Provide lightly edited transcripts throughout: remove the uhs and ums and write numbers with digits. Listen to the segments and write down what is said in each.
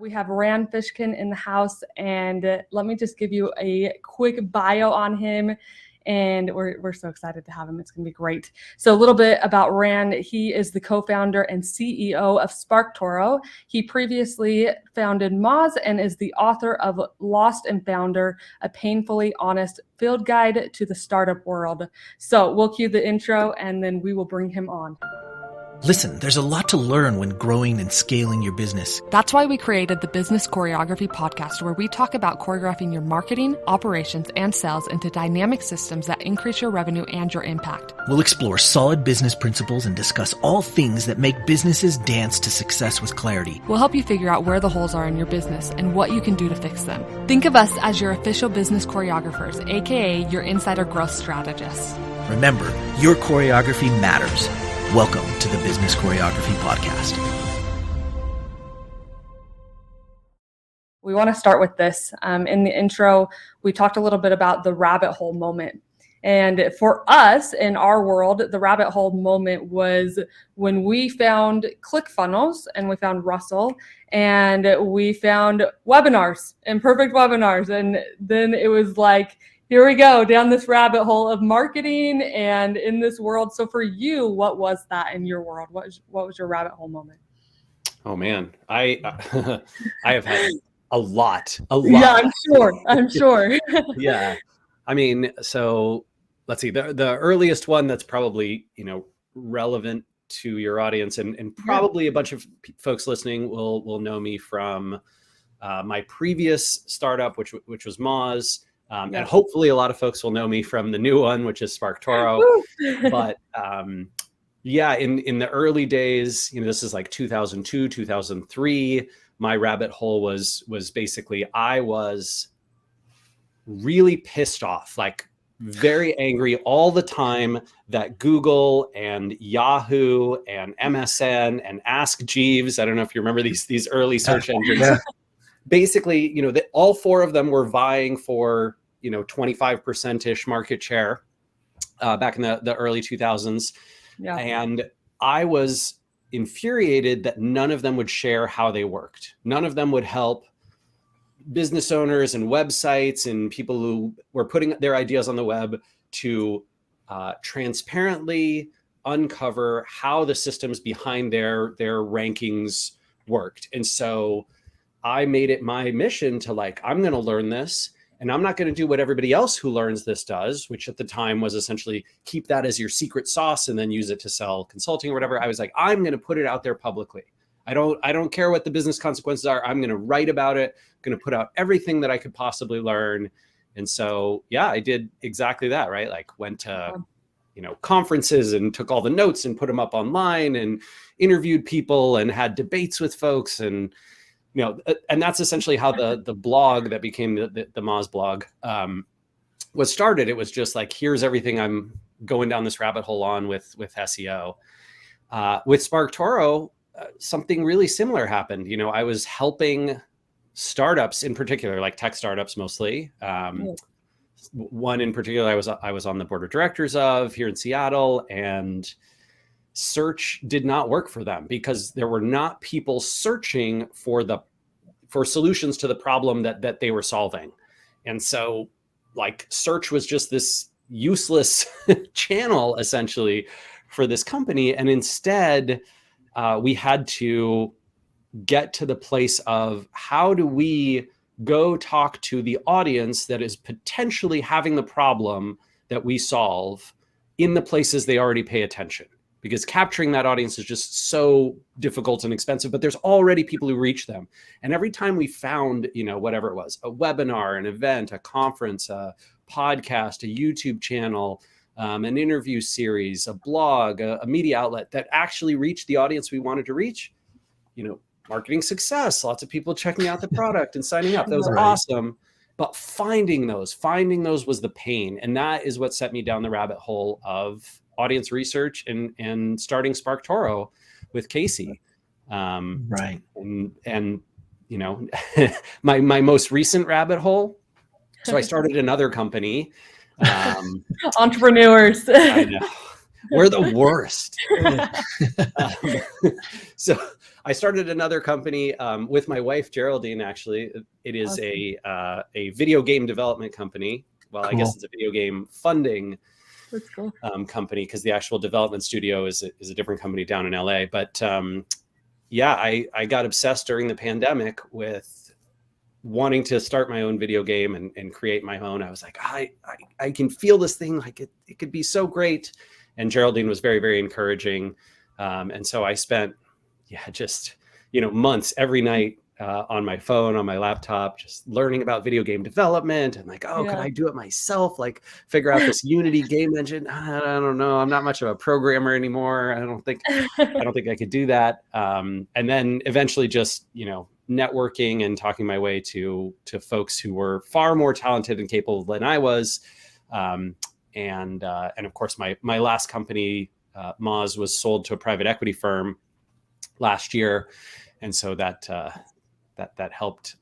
We have Rand Fishkin in the house, and let me just give you a quick bio on him. And we're so excited to have him. It's going to be great. So a little bit about Rand. He is the co-founder and CEO of SparkToro. He previously founded Moz and is the author of Lost and Founder, a painfully honest field guide to the startup world. So we'll cue the intro and then we will bring him on. Listen, there's a lot to learn when growing and scaling your business. That's why we created the Business Choreography podcast, where we talk about choreographing your marketing, operations, and sales into dynamic systems that increase your revenue and your impact. We'll explore solid business principles and discuss all things that make businesses dance to success with clarity. We'll help you figure out where the holes are in your business and what you can do to fix them. Think of us as your official business choreographers, aka your insider growth strategists. Remember, your choreography matters. Welcome to the Business Choreography Podcast. We want to start with this. In the intro, we talked a little bit about the rabbit hole moment. And for us in our world, the rabbit hole moment was when we found ClickFunnels and we found Russell and we found webinars and perfect webinars. And then it was like, here we go down this rabbit hole of marketing and in this world. So for you, what was that in your world? What was your rabbit hole moment? Oh man, I have had a lot. Yeah, I'm sure. Yeah. I mean, so let's see, the earliest one that's probably, relevant to your audience and probably a bunch of folks listening will know me from my previous startup, which was Moz. And hopefully a lot of folks will know me from the new one, which is SparkToro. But in the early days, this is like 2002, 2003, my rabbit hole was basically, I was really pissed off, like very angry all the time that Google and Yahoo and MSN and Ask Jeeves, I don't know if you remember these early search engines. Yeah. Basically, all four of them were vying for 25%-ish market share back in the early 2000s. Yeah. And I was infuriated that none of them would share how they worked. None of them would help business owners and websites and people who were putting their ideas on the web to transparently uncover how the systems behind their rankings worked. And so I made it my mission to I'm going to learn this. And I'm not going to do what everybody else who learns this does, which at the time was essentially keep that as your secret sauce and then use it to sell consulting or whatever. I was like, I'm going to put it out there publicly. I don't care what the business consequences are. I'm going to write about it. I'm going to put out everything that I could possibly learn. And so, I did exactly that, right? Went to, conferences and took all the notes and put them up online and interviewed people and had debates with folks and and that's essentially how the blog that became the Moz blog was started. It was just here's everything I'm going down this rabbit hole on with SEO. With SparkToro, something really similar happened. I was helping startups in particular, tech startups mostly. One in particular, I was on the board of directors of here in Seattle, and search did not work for them because there were not people searching for solutions to the problem that they were solving. And so search was just this useless channel essentially for this company. And instead we had to get to the place of how do we go talk to the audience that is potentially having the problem that we solve in the places they already pay attention. Because capturing that audience is just so difficult and expensive, but there's already people who reach them. And every time we found, whatever it was, a webinar, an event, a conference, a podcast, a YouTube channel, an interview series, a blog, a media outlet that actually reached the audience we wanted to reach, marketing success, lots of people checking out the product and signing up. That was awesome. But finding those was the pain. And that is what set me down the rabbit hole of audience research and starting SparkToro with Casey. Right. And my most recent rabbit hole. So I started another company. Entrepreneurs. I know. We're the worst. So I started another company with my wife, Geraldine, actually. It is Awesome. a video game development company. Well, I guess Cool. it's a video game funding That's cool. company, because the actual development studio is a different company down in LA. But yeah, I got obsessed during the pandemic with wanting to start my own video game and create my own. I was like, I can feel this thing, like it could be so great. And Geraldine was very, very encouraging. And so I spent, just, months every night on my phone, on my laptop, just learning about video game development and like, could I do it myself? Like figure out this Unity game engine. I don't know. I'm not much of a programmer anymore. I don't think I could do that. And then eventually just, networking and talking my way to folks who were far more talented and capable than I was. And of course, my last company, Moz, was sold to a private equity firm last year. And so that helped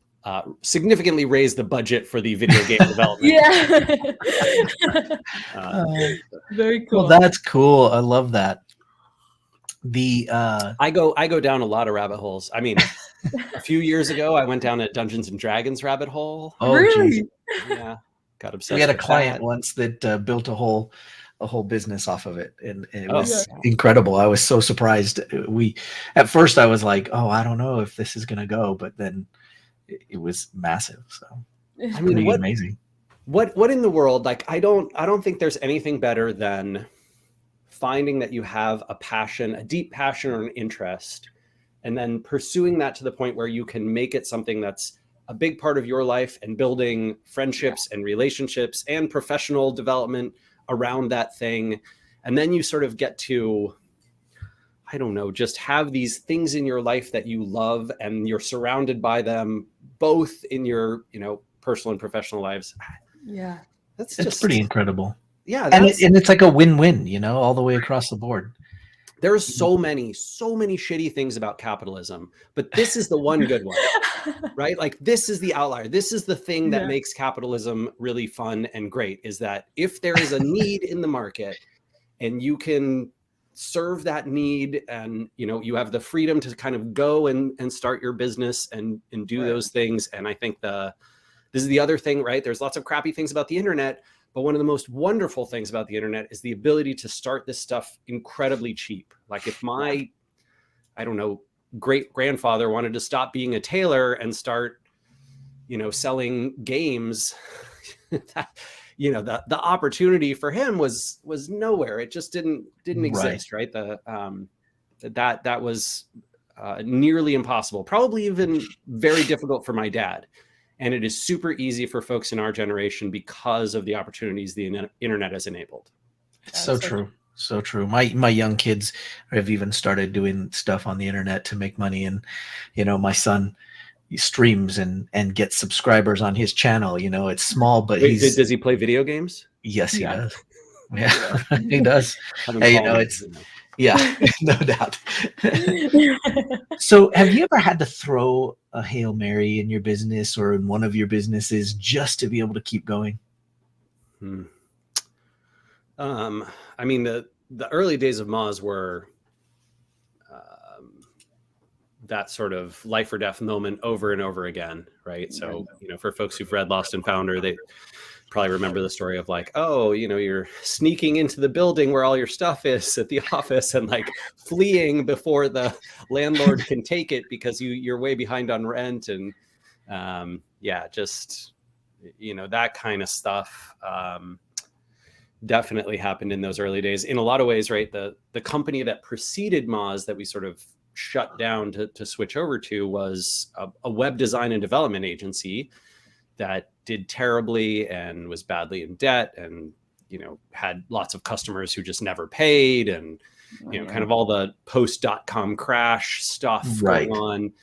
significantly raise the budget for the video game development. Very cool. Well, that's cool. I love that. I go down a lot of rabbit holes. I mean, a few years ago, I went down a Dungeons and Dragons rabbit hole. Oh, really? geez. Yeah, got obsessed. We had a with client that. once that built a whole business off of it, and it Oh, was incredible. I was so surprised. At first I was like, oh, I don't know if this is gonna go, but then it was massive. So I mean, pretty amazing. What in the world? Like, I don't think there's anything better than finding that you have a passion, a deep passion or an interest, and then pursuing that to the point where you can make it something that's a big part of your life, and building friendships and relationships and professional development around that thing. And then you sort of get to, I don't know, just have these things in your life that you love, and you're surrounded by them both in your, personal and professional lives. Yeah. It's pretty incredible. Yeah. And it's like a win-win, all the way across the board. There's so many shitty things about capitalism, but this is the one good one, right? Like, this is the outlier. This is the thing that makes capitalism really fun and great, is that if there is a need in the market and you can serve that need, and, you have the freedom to kind of go and start your business and do those things. And I think this is the other thing, right? There's lots of crappy things about the internet, but one of the most wonderful things about the internet is the ability to start this stuff incredibly cheap. Like, if my, I don't know, great grandfather wanted to stop being a tailor and start, selling games, the opportunity for him was nowhere. It just didn't exist, right? That was nearly impossible, probably even very difficult for my dad. And it is super easy for folks in our generation because of the opportunities the internet has enabled. It's so true. So true. My young kids have even started doing stuff on the internet to make money. And, my son, he streams and gets subscribers on his channel. It's small, but does he play video games? Yes, he does. Yeah, he does. Yeah, no doubt. So have you ever had to throw a Hail Mary in your business or in one of your businesses just to be able to keep going? I mean, the early days of Moz were that sort of life or death moment over and over again, right? So, for folks who've read Lost and Founder, they probably remember the story of like, you're sneaking into the building where all your stuff is at the office and like fleeing before the landlord can take it because you're way behind on rent. And just, that kind of stuff definitely happened in those early days. In a lot of ways, right? The company that preceded Moz that we sort of shut down to switch over to was a web design and development agency that did terribly and was badly in debt, and had lots of customers who just never paid, and kind of all the post.com crash stuff going on.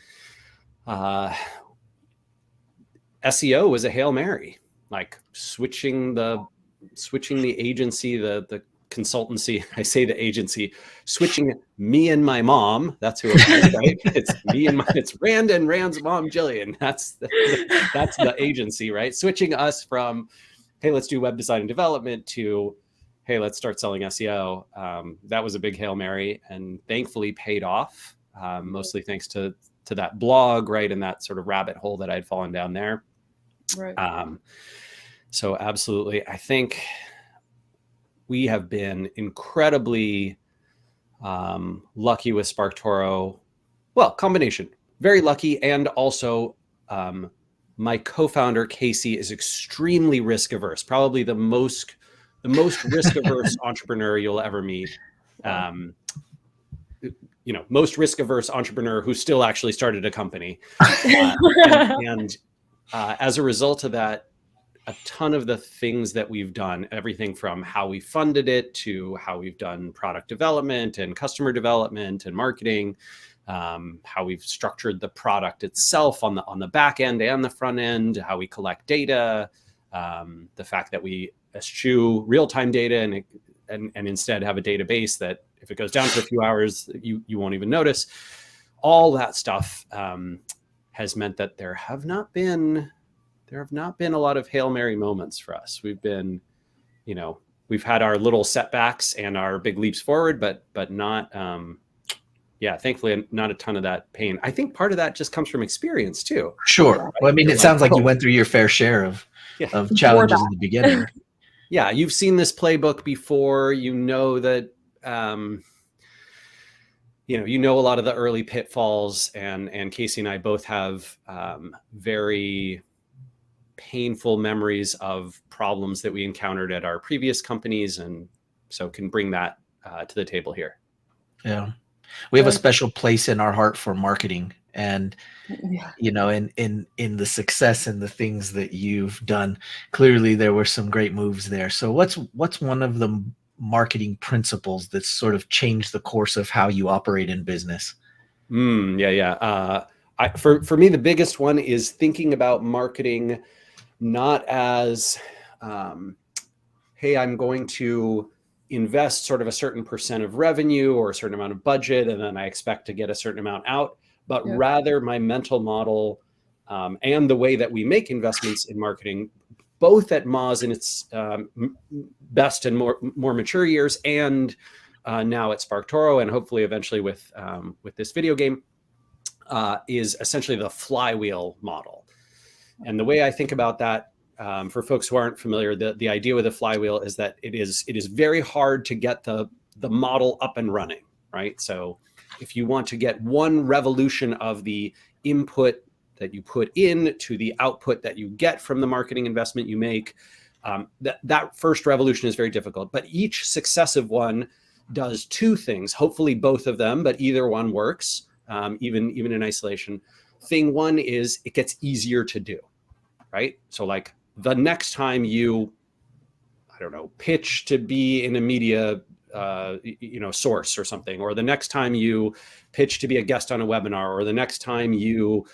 SEO was a Hail Mary, like switching the agency, the consultancy. I say the agency, switching me and my mom. That's who it was, right? It's me and it's Rand and Rand's mom, Jillian. That's the agency, right? Switching us from, hey, let's do web design and development, to, hey, let's start selling SEO. That was a big Hail Mary and thankfully paid off, mostly thanks to that blog, right? And that sort of rabbit hole that I'd fallen down there. Right. So absolutely. I think we have been incredibly lucky with SparkToro. Well, combination, very lucky. And also my co-founder, Casey, is extremely risk averse, probably the most risk averse entrepreneur you'll ever meet. Most risk averse entrepreneur who still actually started a company. And as a result of that, a ton of the things that we've done, everything from how we funded it to how we've done product development and customer development and marketing, how we've structured the product itself on the back end and the front end, how we collect data, the fact that we eschew real-time data and instead have a database that if it goes down for a few hours, you won't even notice. All that stuff has meant that there have not been a lot of Hail Mary moments for us. We've been, we've had our little setbacks and our big leaps forward, but not, thankfully not a ton of that pain. I think part of that just comes from experience too. Sure. Right? Well, I mean, it sounds like you went through your fair share of challenges in the beginning. Yeah. You've seen this playbook before, that, a lot of the early pitfalls, and Casey and I both have very painful memories of problems that we encountered at our previous companies, and so can bring that to the table here. Yeah, we have a special place in our heart for marketing, and in the success and the things that you've done, clearly there were some great moves there. So what's one of the marketing principles that sort of changed the course of how you operate in business? For me, the biggest one is thinking about marketing not as, hey, I'm going to invest sort of a certain percent of revenue or a certain amount of budget, and then I expect to get a certain amount out, but rather my mental model and the way that we make investments in marketing, both at Moz in its best and more mature years, and now at SparkToro, and hopefully eventually with this video game, is essentially the Flywheel Model. And the way I think about that, for folks who aren't familiar, the idea with the flywheel is that it is very hard to get the model up and running, right? So if you want to get one revolution of the input that you put in to the output that you get from the marketing investment you make, that first revolution is very difficult. But each successive one does two things, hopefully both of them, but either one works, even in isolation. Thing one is it gets easier to do, right? So like the next time you, pitch to be in a media, source or something, or the next time you pitch to be a guest on a webinar, or the next time you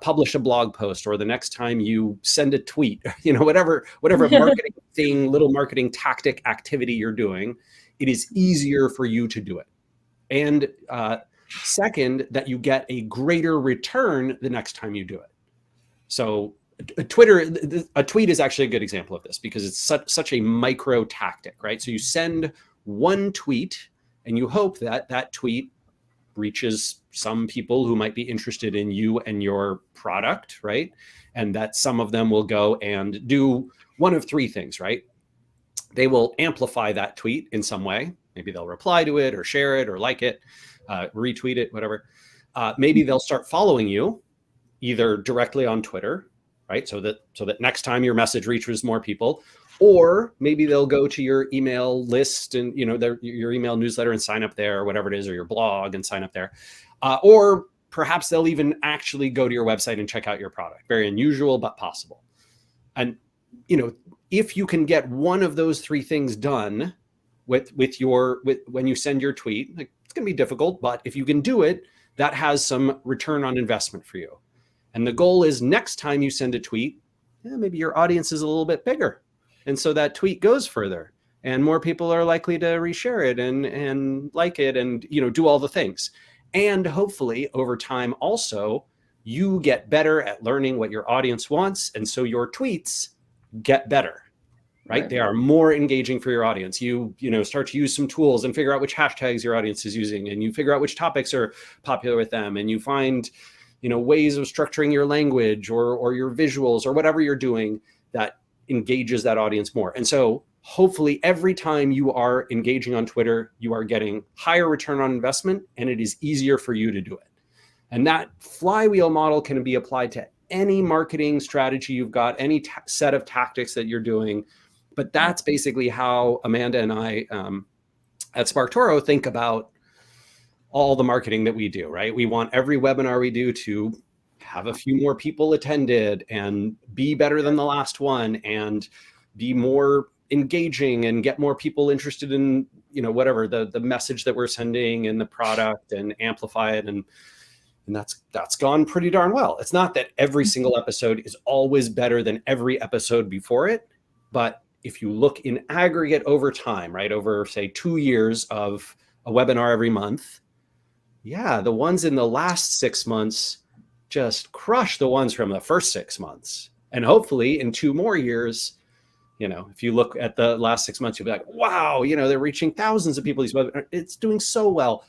publish a blog post, or the next time you send a tweet, whatever marketing thing, little marketing tactic activity you're doing, it is easier for you to do it. And second, that you get a greater return the next time you do it. So a tweet is actually a good example of this because it's such a micro tactic, right? So you send one tweet and you hope that tweet reaches some people who might be interested in you and your product, right? And that some of them will go and do one of three things, right? They will amplify that tweet in some way. Maybe they'll reply to it or share it or like it, retweet it, whatever. Maybe they'll start following you either directly on Twitter, right? So that next time your message reaches more people, or maybe they'll go to your email list and your email newsletter and sign up there, or whatever it is, or your blog and sign up there. Or perhaps they'll even actually go to your website and check out your product. Very unusual, but possible. And if you can get one of those three things done with when you send your tweet, like, it's going to be difficult, but if you can do it, that has some return on investment for you. And the goal is next time you send a tweet, maybe your audience is a little bit bigger. And so that tweet goes further and more people are likely to reshare it and like it and, do all the things. And hopefully over time also, you get better at learning what your audience wants. And so your tweets get better. right? Right. They are more engaging for your audience. You start to use some tools and figure out which hashtags your audience is using, and you figure out which topics are popular with them, and you find, ways of structuring your language or your visuals or whatever you're doing that engages that audience more. And so hopefully every time you are engaging on Twitter, you are getting higher return on investment, and it is easier for you to do it. And that flywheel model can be applied to any marketing strategy you've got, any set of tactics that you're doing. But that's basically how Amanda and I at SparkToro think about all the marketing that we do, right? We want every webinar we do to have a few more people attended and be better than the last one and be more engaging and get more people interested in, whatever the message that we're sending and the product, and amplify it. And that's gone pretty darn well. It's not that every single episode is always better than every episode before it, but if you look in aggregate over time, right, over say 2 years of a webinar every month, yeah, the ones in the last 6 months just crush the ones from the first 6 months. And hopefully in 2 more years, if you look at the last 6 months, you'll be like, wow, they're reaching thousands of people. It's doing so well.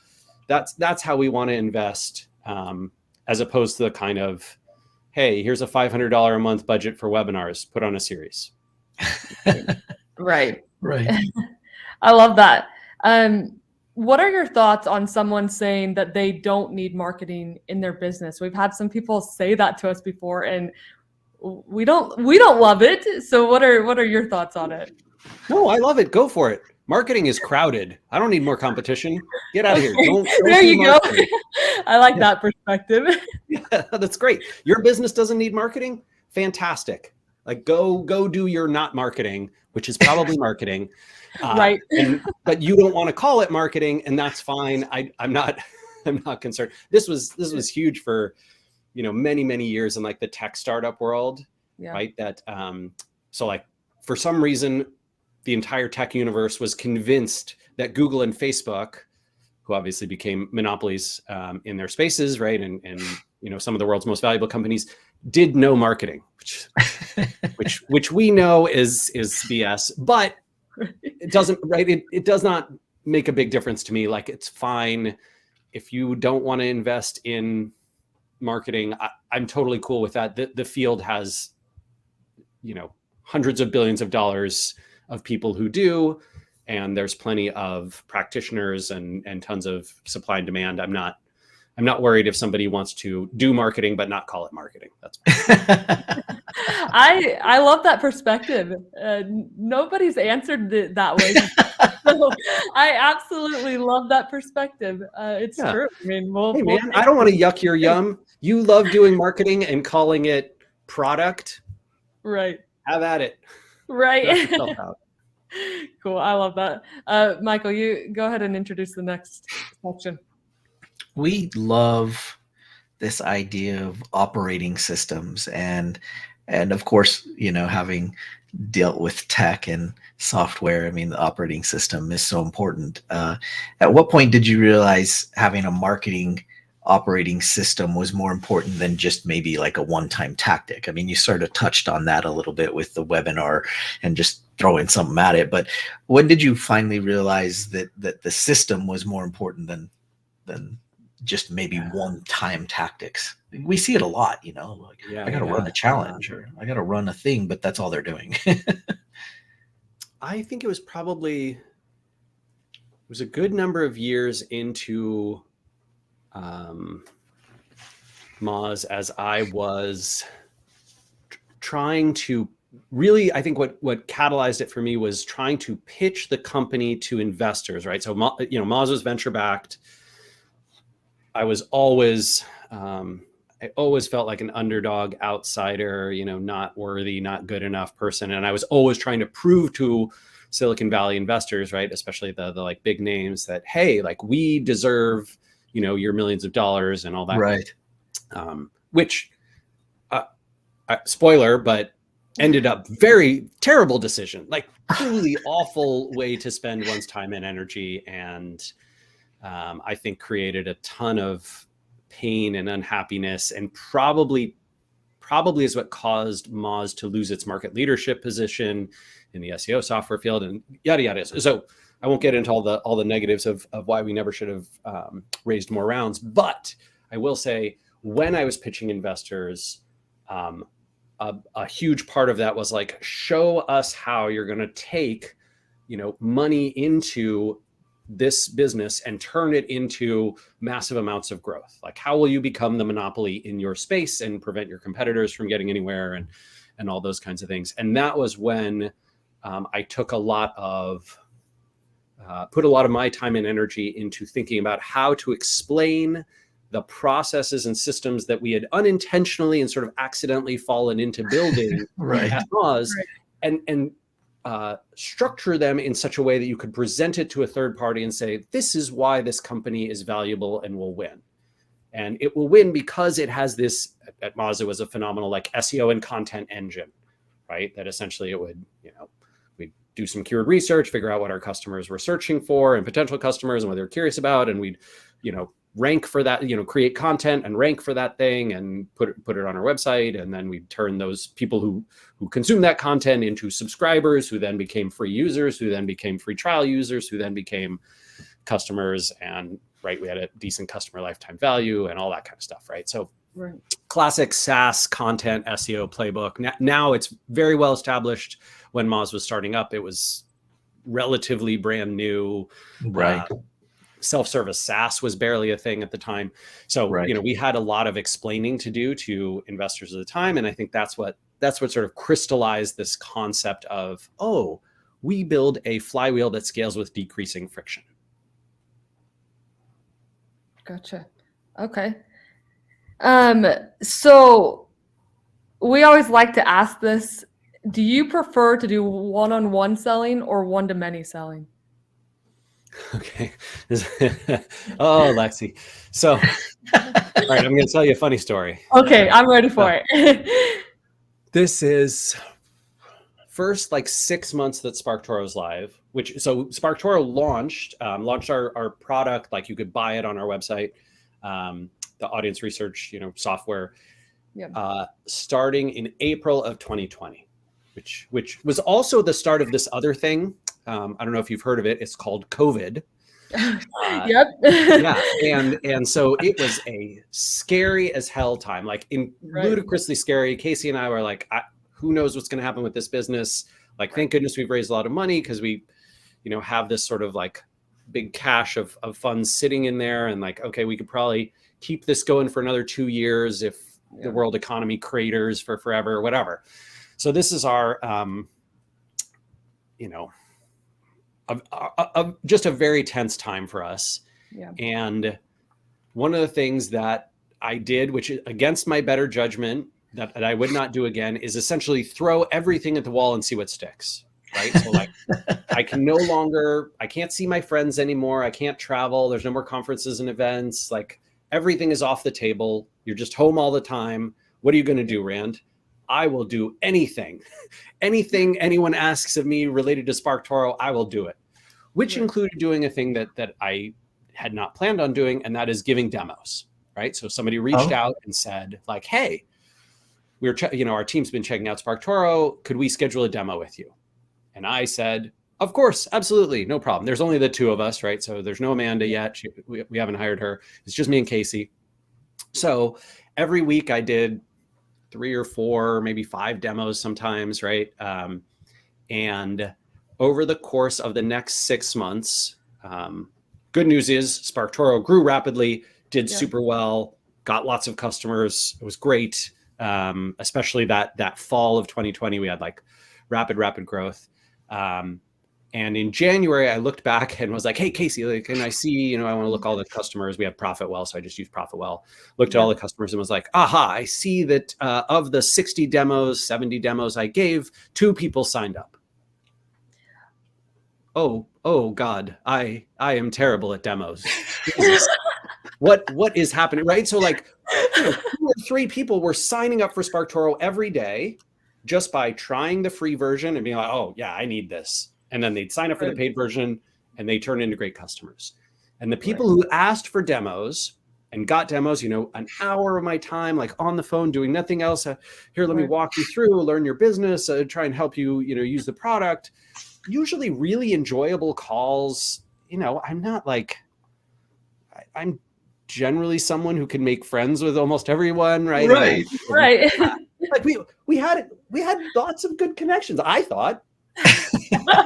That's how we want to invest, as opposed to the kind of, hey, here's a $500 a month budget for webinars, put on a series. Right. Right. I love that. What are your thoughts on someone saying that they don't need marketing in their business? We've had some people say that to us before, and we don't love it. So what are your thoughts on it? No, I love it. Go for it. Marketing is crowded. I don't need more competition. Get out of here. Don't there you go. Marketing. I like that perspective. Yeah, that's great. Your business doesn't need marketing? Fantastic. Like go do your not marketing, which is probably marketing. Right. But you don't want to call it marketing, and that's fine. I'm not concerned. This was huge for, many years in like the tech startup world, right? That so like for some reason the entire tech universe was convinced that Google and Facebook, who obviously became monopolies in their spaces, right? And some of the world's most valuable companies did no marketing, which we know is BS, but it doesn't, right? It does not make a big difference to me. Like, it's fine if you don't want to invest in marketing. I'm totally cool with that. The field has, hundreds of billions of dollars of people who do, and there's plenty of practitioners and tons of supply and demand. I'm not worried if somebody wants to do marketing but not call it marketing. That's fine. I love that perspective. Nobody's answered it that way. So I absolutely love that perspective. It's true. I mean, hey man, I don't want to yuck your yum. You love doing marketing and calling it product. Right. Have at it. Right. Cool. I love that. Michael, you go ahead and introduce the next section. We love this idea of operating systems, and of course, having dealt with tech and software, I mean, the operating system is so important. At what point did you realize having a marketing operating system was more important than just maybe like a one-time tactic? I mean, you sort of touched on that a little bit with the webinar and just throwing something at it, but when did you finally realize that the system was more important than just maybe one-time tactics? We see it a lot, like, I got to run a challenge or I got to run a thing, but that's all they're doing. I think it was a good number of years into Moz, as I was trying to really, I think what catalyzed it for me was trying to pitch the company to investors, right? So, Moz was venture backed. I was always, I always felt like an underdog, outsider, not worthy, not good enough person. And I was always trying to prove to Silicon Valley investors, right, especially the like big names, that, hey, like, we deserve, your millions of dollars and all that. Right. Which, spoiler, but ended up very terrible decision, like truly awful way to spend one's time and energy. And I think created a ton of pain and unhappiness, and probably probably is what caused Moz to lose its market leadership position in the SEO software field and yada, yada. So I won't get into all the negatives of why we never should have raised more rounds. But I will say, when I was pitching investors, a huge part of that was like, show us how you're going to take, money into this business and turn it into massive amounts of growth. Like, how will you become the monopoly in your space and prevent your competitors from getting anywhere and all those kinds of things. And that was when I took put a lot of my time and energy into thinking about how to explain the processes and systems that we had unintentionally and sort of accidentally fallen into building Right. at Moz, and structure them in such a way that you could present it to a third party and say, this is why this company is valuable and will win. And it will win because it has this, at Moz, it was a phenomenal like SEO and content engine, right? That essentially it would, we'd do some keyword research, figure out what our customers were searching for and potential customers and what they're curious about. And we'd, rank for that, create content and rank for that thing and put it on our website. And then we'd turn those people who consume that content into subscribers, who then became free users, who then became free trial users, who then became customers. And right, we had a decent customer lifetime value and all that kind of stuff, right? So classic SaaS content SEO playbook. Now it's very well established. When Moz was starting up, it was relatively brand new. Right. Self-service SaaS was barely a thing at the time. So, we had a lot of explaining to do to investors at the time. And I think that's what sort of crystallized this concept of, we build a flywheel that scales with decreasing friction. Gotcha. Okay. So we always like to ask this. Do you prefer to do one-on-one selling or one-to-many selling? Okay. Lexi. So, all right, I'm going to tell you a funny story. Okay, I'm ready for it. This is first 6 months that SparkToro is live, so SparkToro launched our product, like you could buy it on our website, the audience research, software, starting in April of 2020, which was also the start of this other thing. I don't know if you've heard of it. It's called COVID. Yep. Yeah. And so it was a scary as hell time, ludicrously scary. Casey and I were like, who knows what's going to happen with this business? Thank goodness we've raised a lot of money because we, have this sort of big cache of funds sitting in there. And okay, we could probably keep this going for another 2 years if the world economy craters for forever or whatever. So this is our, just a very tense time for us. Yeah. And one of the things that I did, which is against my better judgment, that I would not do again, is essentially throw everything at the wall and see what sticks. Right. So I can't see my friends anymore. I can't travel. There's no more conferences and events. Everything is off the table. You're just home all the time. What are you going to do, Rand? I will do anything anyone asks of me related to SparkToro, I will do it, which included doing a thing that I had not planned on doing. And that is giving demos, right? So somebody reached out and said hey, our team's been checking out SparkToro. Could we schedule a demo with you? And I said, of course, absolutely. No problem. There's only the two of us, right? So there's no Amanda yet. We haven't hired her. It's just me and Casey. So every week I did 3 or 4, maybe 5 demos sometimes, right? And over the course of the next 6 months, good news is SparkToro grew rapidly, did super well, got lots of customers. It was great. Especially that fall of 2020, we had rapid growth. And in January, I looked back and was like, hey, Casey, can I see, I want to look all the customers. We have Profitwell, so I just used Profitwell. Looked at all the customers and was like, aha, I see that of the 60 demos, 70 demos I gave, 2 people signed up. Oh God, I am terrible at demos. What is happening, right? So 2 or 3 people were signing up for SparkToro every day just by trying the free version and being like, oh yeah, I need this. And then they'd sign up for the paid version and they turn into great customers. And the people who asked for demos and got demos, an hour of my time, like on the phone doing nothing else. Here, let me walk you through, learn your business, try and help you, use the product. Usually really enjoyable calls. I'm not like, I'm generally someone who can make friends with almost everyone, right? Right. Right. Like we had lots of good connections. I thought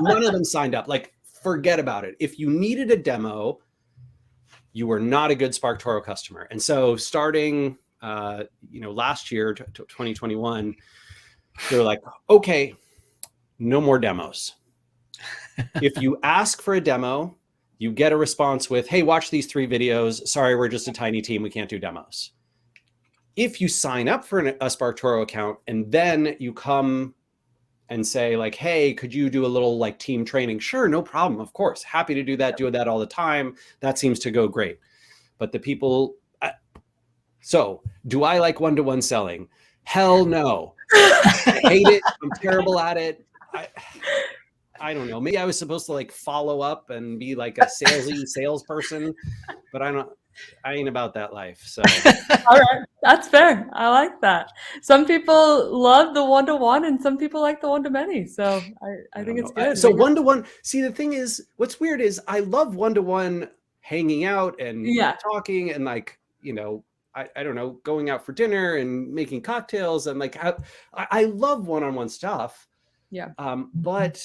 none of them signed up. Like, forget about it. If you needed a demo, you were not a good SparkToro customer. And so starting, last year, 2021, they were like, okay, no more demos. If you ask for a demo, you get a response with, hey, watch these 3 videos. Sorry, we're just a tiny team. We can't do demos. If you sign up for a SparkToro account and then you come and say like, hey, could you do a little like team training? Sure, no problem. Of course. Happy to do that. Do that all the time. That seems to go great. But the people, so do I like one-to-one selling? Hell no. I hate it. I'm terrible at it. I don't know. Maybe I was supposed to like follow up and be like a salesperson, but I ain't about that life. So All right, that's fair. I like that. Some people love the one-to-one and some people like the one-to-many. So I think it's good. So one-to-one, see, the thing is, what's weird is I love one-to-one hanging out and talking and like, I don't know, going out for dinner and making cocktails and like, I love one-on-one stuff. Yeah. But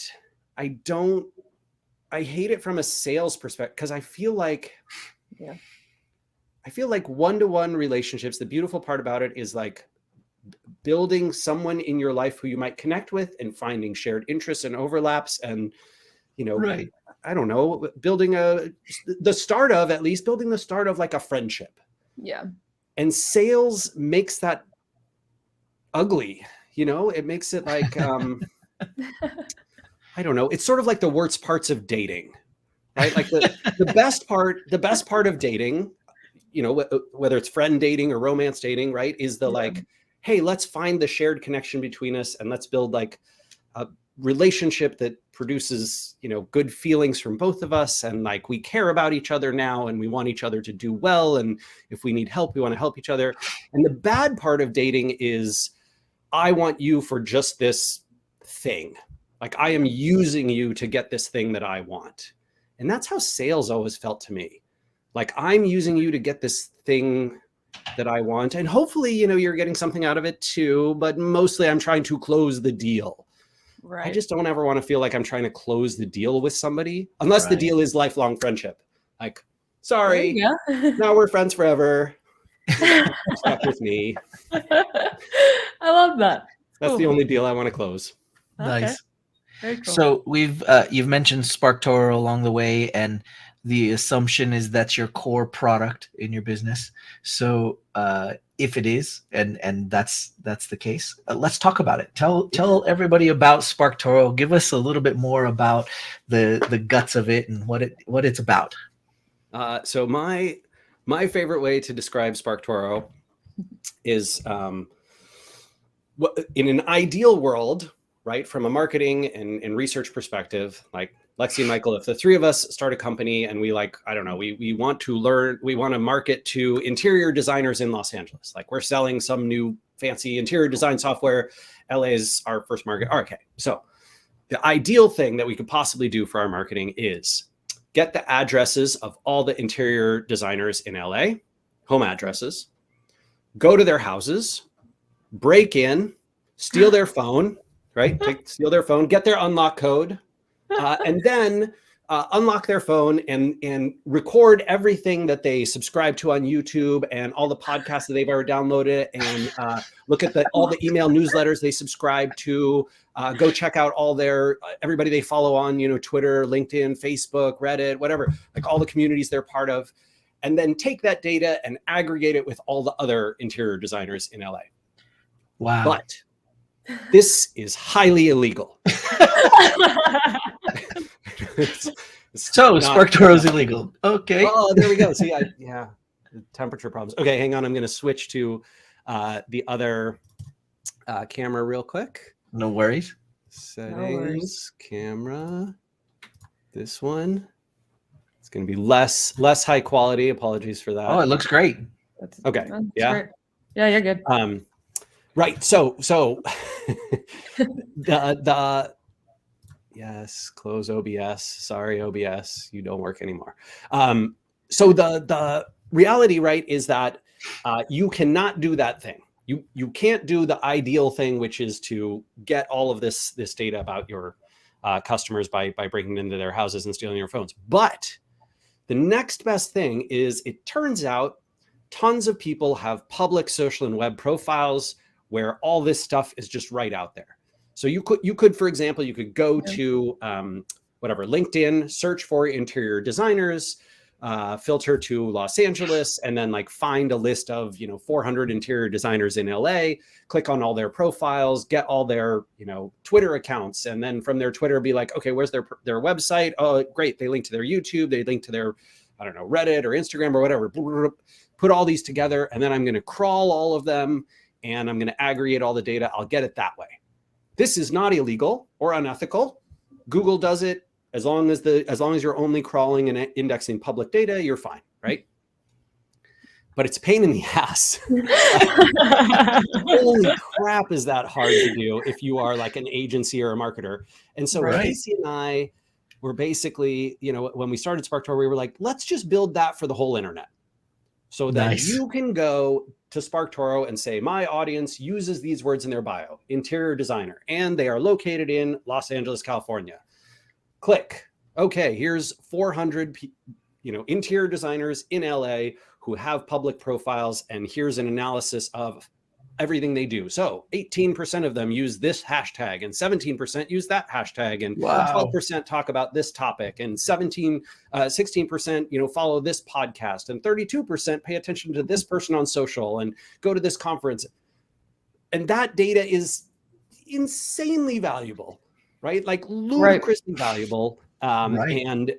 I hate it from a sales perspective because I feel like one-to-one relationships, the beautiful part about it is like building someone in your life who you might connect with and finding shared interests and overlaps and, right. I don't know, building the start of like a friendship. Yeah. And sales makes that ugly, it makes it like, I don't know. It's sort of like the worst parts of dating, right? Like the best part of dating, whether it's friend dating or romance dating, right, is the like, hey, let's find the shared connection between us and let's build like a relationship that produces, good feelings from both of us. And like, we care about each other now and we want each other to do well. And if we need help, we want to help each other. And the bad part of dating is I want you for just this thing. Like I am using you to get this thing that I want. And that's how sales always felt to me. Like I'm using you to get this thing that I want. And hopefully, you're getting something out of it too, but mostly I'm trying to close the deal. Right. I just don't ever want to feel like I'm trying to close the deal with somebody unless the deal is lifelong friendship. Like, sorry, now we're friends forever. Stuck with me. I love that. That's the only deal I want to close. Okay. Nice. Very cool. So you've mentioned SparkToro along the way, and the assumption is that's your core product in your business. So if it is, and that's the case, let's talk about it. Tell everybody about SparkToro. Give us a little bit more about the guts of it and what it's about. So my favorite way to describe SparkToro is in an ideal world, right, from a marketing and research perspective, like Lexi and Michael, if the 3 of us start a company and we want to market to interior designers in Los Angeles, like we're selling some new fancy interior design software, LA is our first market. Okay, so the ideal thing that we could possibly do for our marketing is get the addresses of all the interior designers in LA, home addresses, go to their houses, break in, steal their phone, right? Steal their phone, get their unlock code, and then unlock their phone and record everything that they subscribe to on YouTube and all the podcasts that they've ever downloaded, and look at all the email newsletters they subscribe to. Go check out all everybody they follow on, Twitter, LinkedIn, Facebook, Reddit, whatever, like all the communities they're part of, and then take that data and aggregate it with all the other interior designers in LA. Wow. But this is highly illegal. So SparkToro is illegal. Okay. Oh, there we go. See, temperature problems. Okay, hang on. I'm going to switch to the other camera real quick. No worries. Settings, camera. This one. It's going to be less high quality. Apologies for that. Oh, it looks great. Okay. That's Yeah. great. Yeah, you're good. Right. So the yes, close OBS. Sorry, OBS, you don't work anymore. So the reality, right, is that you cannot do that thing. You can't do the ideal thing, which is to get all of this data about your customers by breaking into their houses and stealing your phones. But the next best thing is, it turns out tons of people have public social and web profiles where all this stuff is just right out there. So you could, for example, you could go to whatever, LinkedIn, search for interior designers, filter to Los Angeles, and then like find a list of 400 interior designers in LA, click on all their profiles, get all their Twitter accounts, and then from their Twitter be like, okay, where's their website? Oh, great, they link to their YouTube, they link to their, I don't know, Reddit or Instagram or whatever. Put all these together, and then I'm going to crawl all of them, and I'm going to aggregate all the data. I'll get it that way. This is not illegal or unethical. Google does it. As long as you're only crawling and indexing public data, you're fine, right? But it's a pain in the ass. Holy crap, is that hard to do if you are like an agency or a marketer? And so Casey and I were basically, when we started SparkToro, we were like, let's just build that for the whole internet. So that you can go to SparkToro and say, my audience uses these words in their bio, interior designer, and they are located in Los Angeles, California. Click. Okay, here's 400, interior designers in LA who have public profiles, and here's an analysis of everything they do. So 18% of them use this hashtag, and 17% use that hashtag, and 12% talk about this topic, and 16%, follow this podcast, and 32% pay attention to this person on social and go to this conference. And that data is insanely valuable, right? Like ludicrously valuable. And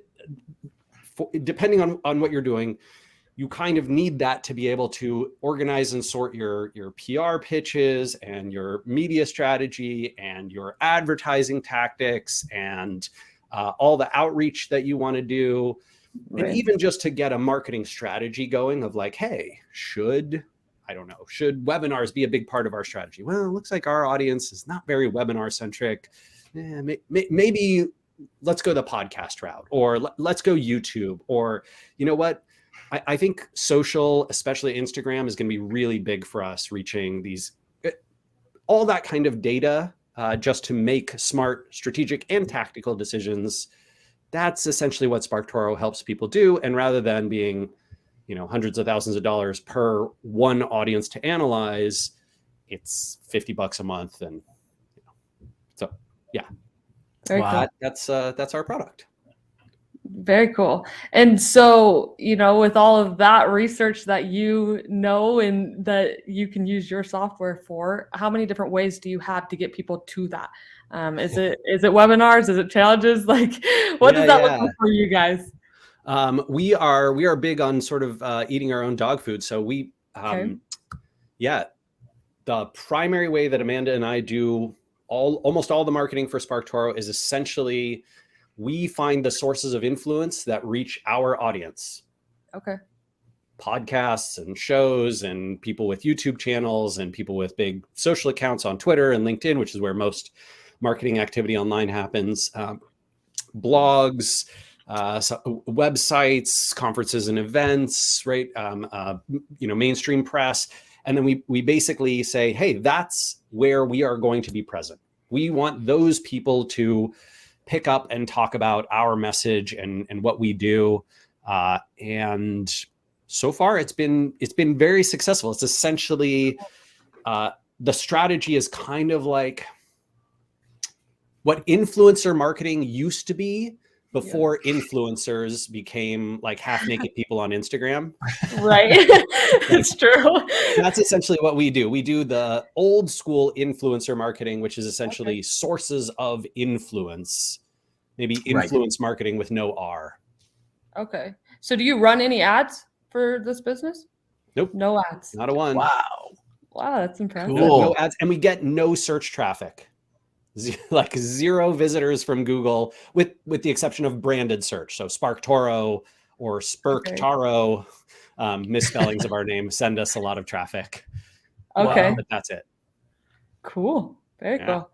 depending on what you're doing, you kind of need that to be able to organize and sort your PR pitches and your media strategy and your advertising tactics and all the outreach that you want to do. And even just to get a marketing strategy going of like, hey, should webinars be a big part of our strategy? Well, it looks like our audience is not very webinar centric. Maybe let's go the podcast route, or let's go YouTube, or what? I think social, especially Instagram, is going to be really big for us, reaching all that kind of data just to make smart, strategic, and tactical decisions. That's essentially what SparkToro helps people do. And rather than being, hundreds of thousands of dollars per one audience to analyze, it's $50 a month. And so, yeah, that's our product. Very cool. And so, with all of that research that and that you can use your software for, how many different ways do you have to get people to that? Is it webinars? Is it challenges? Like, what does that look like for you guys? We are big on sort of eating our own dog food. So the primary way that Amanda and I do almost all the marketing for SparkToro is essentially we find the sources of influence that reach our audience. Okay. Podcasts and shows and people with YouTube channels and people with big social accounts on Twitter and LinkedIn, which is where most marketing activity online happens. Blogs, websites, conferences and events, right? Mainstream press. And then we basically say, hey, that's where we are going to be present. We want those people to pick up and talk about our message and what we do. And so far it's been very successful. It's essentially, the strategy is kind of like what influencer marketing used to be before influencers became like half naked people on Instagram. Right. It's true. That's essentially what we do. We do the old school influencer marketing, which is essentially sources of influence, maybe influence marketing with no R. Okay. So do you run any ads for this business? Nope. No ads. Not a one. Wow, that's impressive. Cool. No ads. And we get no search traffic. Zero visitors from Google, with the exception of branded search. So SparkToro, or SparkToro, misspellings of our name, send us a lot of traffic. Okay. But that's it. Cool. Very cool.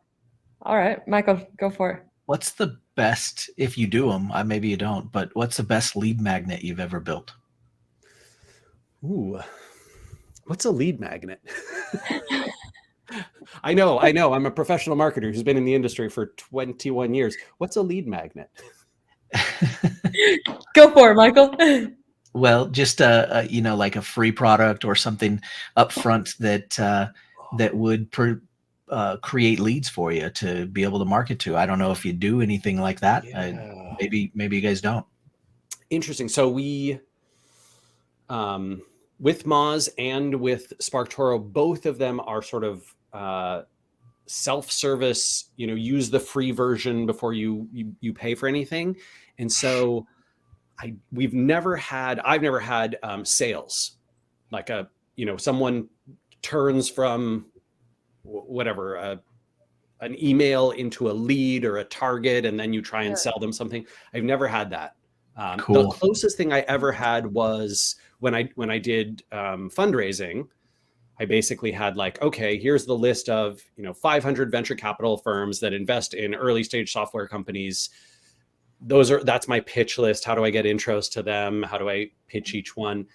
All right, Michael, go for it. What's the best, if you do them, maybe you don't, but what's the best lead magnet you've ever built? Ooh, what's a lead magnet? I know. I'm a professional marketer who's been in the industry for 21 years. What's a lead magnet? Go for it, Michael. Well, just like a free product or something upfront that would create leads for you to be able to market to. I don't know if you do anything like that. Yeah. Maybe you guys don't. Interesting. So we, with Moz and with SparkToro, both of them are sort of self-service, use the free version before you pay for anything. And so I've never had sales, like someone turns from whatever, an email into a lead or a target, and then you try and sell them something. I've never had that. Cool. The closest thing I ever had was when I did fundraising. I basically had okay, here's the list of 500 venture capital firms that invest in early stage software companies. That's my pitch list. How do I get intros to them? How do I pitch each one?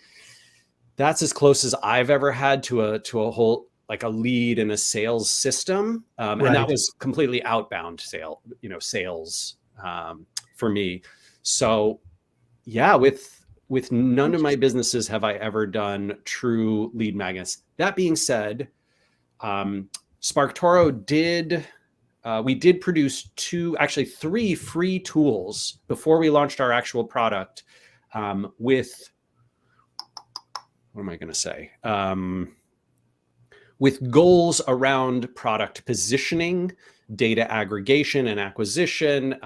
That's as close as I've ever had to a whole a lead in a sales system, and that was completely outbound sales for me. So yeah, with none of my businesses have I ever done true lead magnets. That being said, SparkToro did produce three free tools before we launched our actual product, with, what am I going to say? With goals around product positioning, data aggregation and acquisition,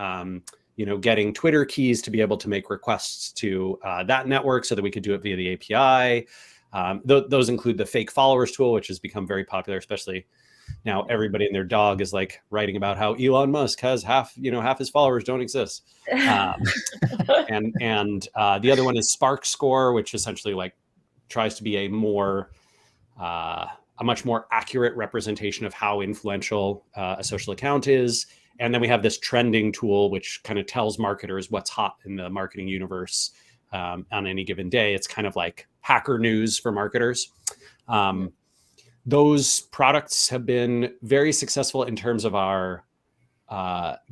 getting Twitter keys to be able to make requests to that network so that we could do it via the API. Those include the fake followers tool, which has become very popular, especially now everybody and their dog is writing about how Elon Musk has half his followers don't exist. And the other one is Spark Score, which essentially tries to be a much more accurate representation of how influential a social account is. And then we have this trending tool, which kind of tells marketers what's hot in the marketing universe on any given day. It's kind of like hacker news for marketers. Those products have been very successful in terms of our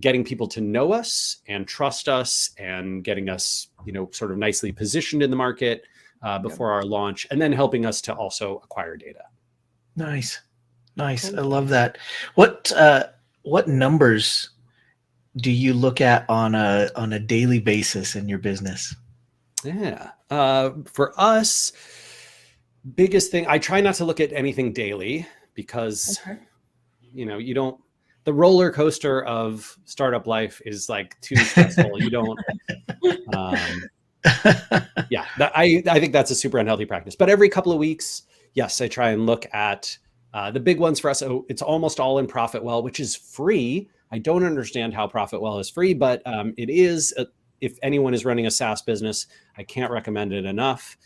getting people to know us and trust us and getting us, sort of nicely positioned in the market before our launch, and then helping us to also acquire data. Nice. Cool. I love that. What numbers do you look at on a daily basis in your business? Yeah. For us, biggest thing, I try not to look at anything daily because, the roller coaster of startup life is too stressful. You don't, I think that's a super unhealthy practice. But every couple of weeks, yes, I try and look at the big ones for us. So it's almost all in ProfitWell, which is free. I don't understand how ProfitWell is free, but it is. If anyone is running a SaaS business, I can't recommend it enough.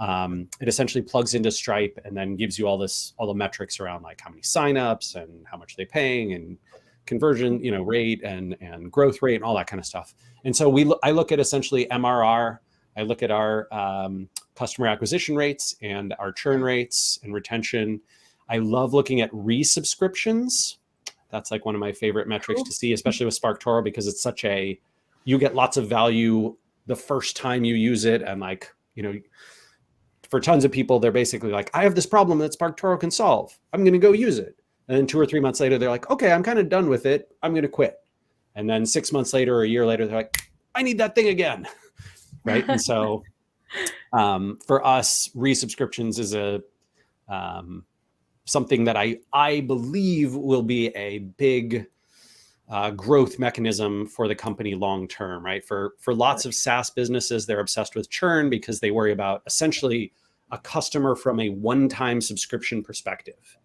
It essentially plugs into Stripe and then gives you all the metrics around how many signups and how much they're paying and conversion, rate and growth rate and all that kind of stuff. And so I look at essentially MRR. I look at our customer acquisition rates and our churn rates and retention. I love looking at resubscriptions. That's one of my favorite metrics to see, especially with SparkToro, because it's you get lots of value the first time you use it. And for tons of people, they're basically I have this problem that SparkToro can solve. I'm going to go use it. And then 2 or 3 months later, they're okay, I'm kind of done with it. I'm going to quit. And then 6 months later or a year later, they're I need that thing again. Right. And so for us, resubscriptions is something that I believe will be a big growth mechanism for the company long term, right? For lots of SaaS businesses, they're obsessed with churn because they worry about essentially a customer from a one-time subscription perspective.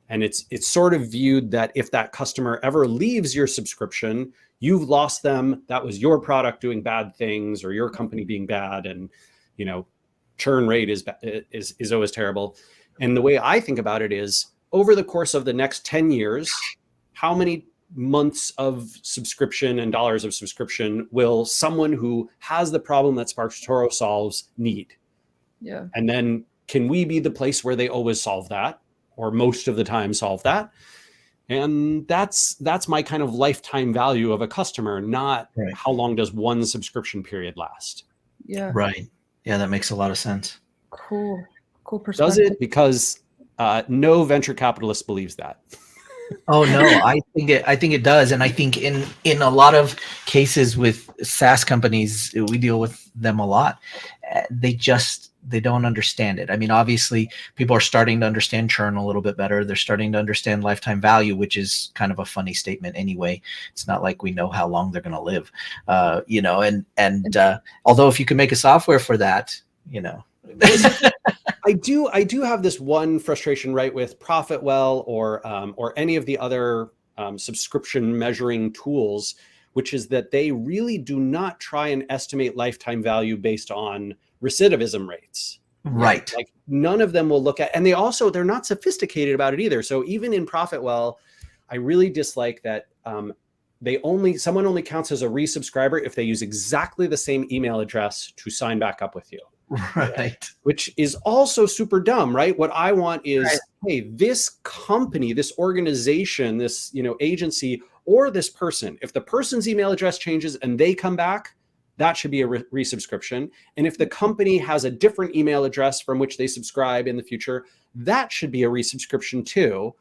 And it's sort of viewed that if that customer ever leaves your subscription, you've lost them. That was your product doing bad things or your company being bad. And, you know, churn rate is always terrible. And the way I think about it is over the course of the next 10 years, how many months of subscription and dollars of subscription will someone who has the problem that SparkToro solves need? Yeah. And then can we be the place where they always solve that, or most of the time solve that? And that's my kind of lifetime value of a customer, not Right. how long does one subscription period last. Yeah. Right. Yeah, that makes a lot of sense. Cool perspective. Does it? Because no venture capitalist believes that. Oh no, I think it does, and I think in a lot of cases with SaaS companies, we deal with them a lot. They don't understand it. I mean, obviously, people are starting to understand churn a little bit better. They're starting to understand lifetime value, which is kind of a funny statement anyway. It's not like we know how long they're going to live, you know. And although if you can make a software for that, you know. I do have this one frustration, right, with Profitwell or any of the other subscription measuring tools, which is that they really do not try and estimate lifetime value based on recidivism rates. Right. Like none of them will look at, and they're not sophisticated about it either. So even in Profitwell, I really dislike that someone only counts as a resubscriber if they use exactly the same email address to sign back up with you. Right. Which is also super dumb, right? What I want is, right, hey, this company, this organization, this, you know, agency, or this person, if the person's email address changes and they come back, that should be a resubscription. And if the company has a different email address from which they subscribe in the future, that should be a resubscription too.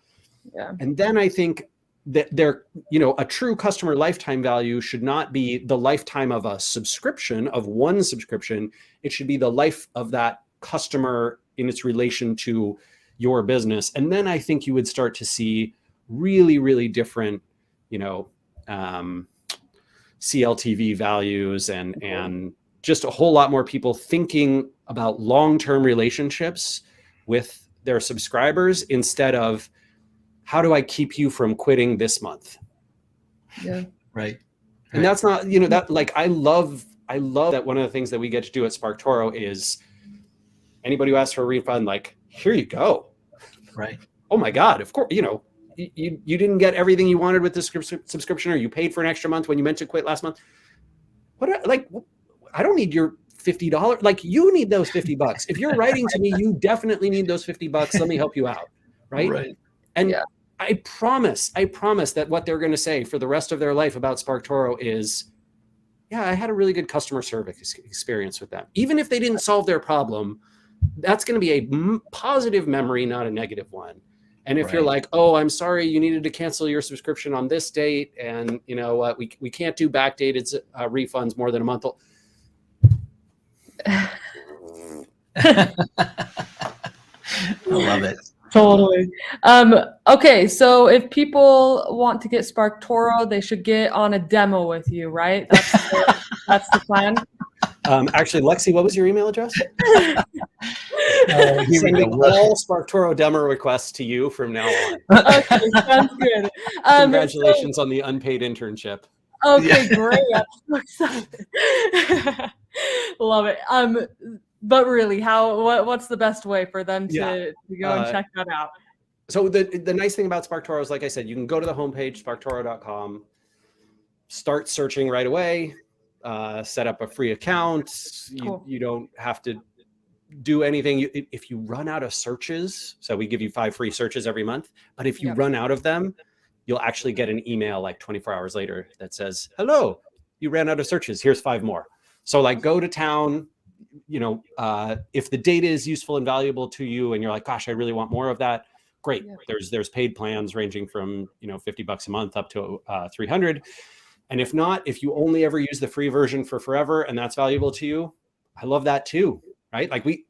Yeah. And then I think that a true customer lifetime value should not be the lifetime of a subscription, of one subscription. It should be the life of that customer in its relation to your business. And then I think you would start to see really, really different, you know, CLTV values and just a whole lot more people thinking about long-term relationships with their subscribers instead of, how do I keep you from quitting this month? Yeah. Right. And that's not, you know, that, like, I love that one of the things that we get to do at SparkToro is anybody who asks for a refund, like, here you go. Right. Oh my God, of course, you know, you didn't get everything you wanted with this subscription, or you paid for an extra month when you meant to quit last month. I don't need your $50. Like, you need those $50. If you're writing to me, you definitely need those $50. Let me help you out. Right. And yeah. I promise that what they're going to say for the rest of their life about SparkToro is, yeah, I had a really good customer service experience with them. Even if they didn't solve their problem, that's going to be a positive memory, not a negative one. And if you're like, oh, I'm sorry, you needed to cancel your subscription on this date, and you know what, we can't do backdated refunds more than a month. I love it. Totally. Okay, so if people want to get SparkToro, they should get on a demo with you, right? That's the plan. Actually, Lexi, what was your email address? Here Sending all SparkToro demo requests to you from now on. Okay, sounds good. Congratulations on the unpaid internship. Okay, great. I'm so excited. Love it. But really, what's the best way for them to go and check that out? So the nice thing about SparkToro is, like I said, you can go to the homepage, sparktoro.com, start searching right away, set up a free account. Cool. You don't have to do anything. If you run out of searches, so we give you 5 free searches every month, but if you run out of them, you'll actually get an email like 24 hours later that says, hello, you ran out of searches. Here's 5 more. So like, go to town. You know, if the data is useful and valuable to you and you're like, gosh, I really want more of that, great. Yeah. There's paid plans ranging from, you know, $50 a month up to $300. And if not, if you only ever use the free version for forever and that's valuable to you, I love that too, right? Like we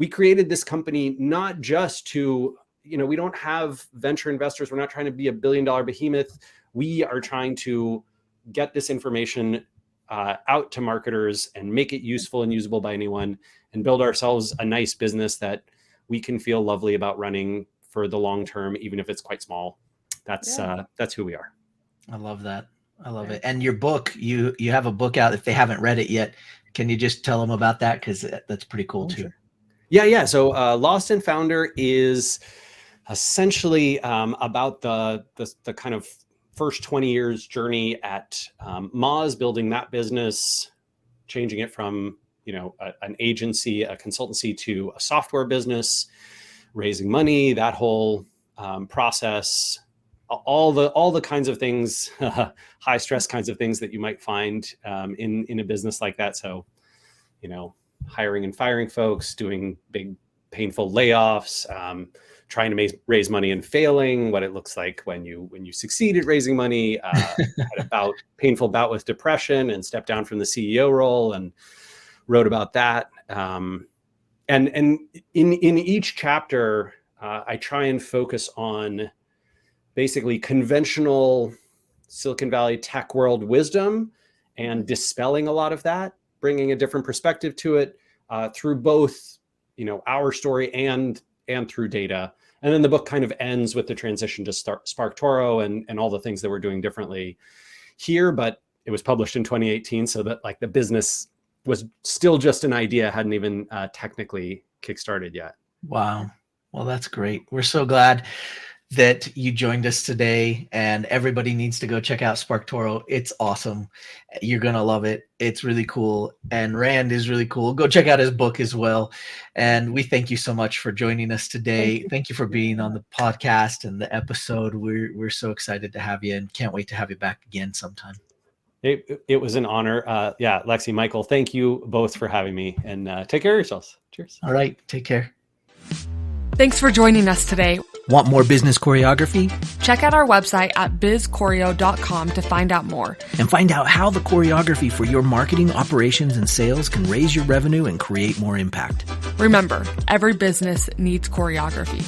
created this company not just to, you know, we don't have venture investors. We're not trying to be $1 billion behemoth. We are trying to get this information out to marketers and make it useful and usable by anyone, and build ourselves a nice business that we can feel lovely about running for the long term, even if it's quite small. That's who we are. I love that. I love it. And your book, you have a book out. If they haven't read it yet, can you just tell them about that? Because that's pretty cool too. Sure. Yeah. So Lost and Founder is essentially about the kind of first 20 years journey at Moz, building that business, changing it from an agency, a consultancy, to a software business, raising money, that whole process, all the kinds of things, high stress kinds of things that you might find in a business like that. So, hiring and firing folks, doing big painful layoffs, trying to raise money and failing, what it looks like when you succeed at raising money, had a painful bout with depression and stepped down from the CEO role, and wrote about that. And in each chapter, I try and focus on basically conventional Silicon Valley tech world wisdom and dispelling a lot of that, bringing a different perspective to it through both, our story and through data. And then the book kind of ends with the transition to SparkToro and all the things that we're doing differently here. But it was published in 2018, so that the business was still just an idea, hadn't even technically kickstarted yet. Wow. Well, that's great. We're so glad that you joined us today, and everybody needs to go check out SparkToro. It's awesome. You're going to love it. It's really cool. And Rand is really cool. Go check out his book as well. And we thank you so much for joining us today. Thank you for being on the podcast and the episode. We're so excited to have you and can't wait to have you back again sometime. It was an honor. Lexi, Michael, thank you both for having me, and take care of yourselves. Cheers. All right. Take care. Thanks for joining us today. Want more business choreography? Check out our website at bizchoreo.com to find out more. And find out how the choreography for your marketing, operations, and sales can raise your revenue and create more impact. Remember, every business needs choreography.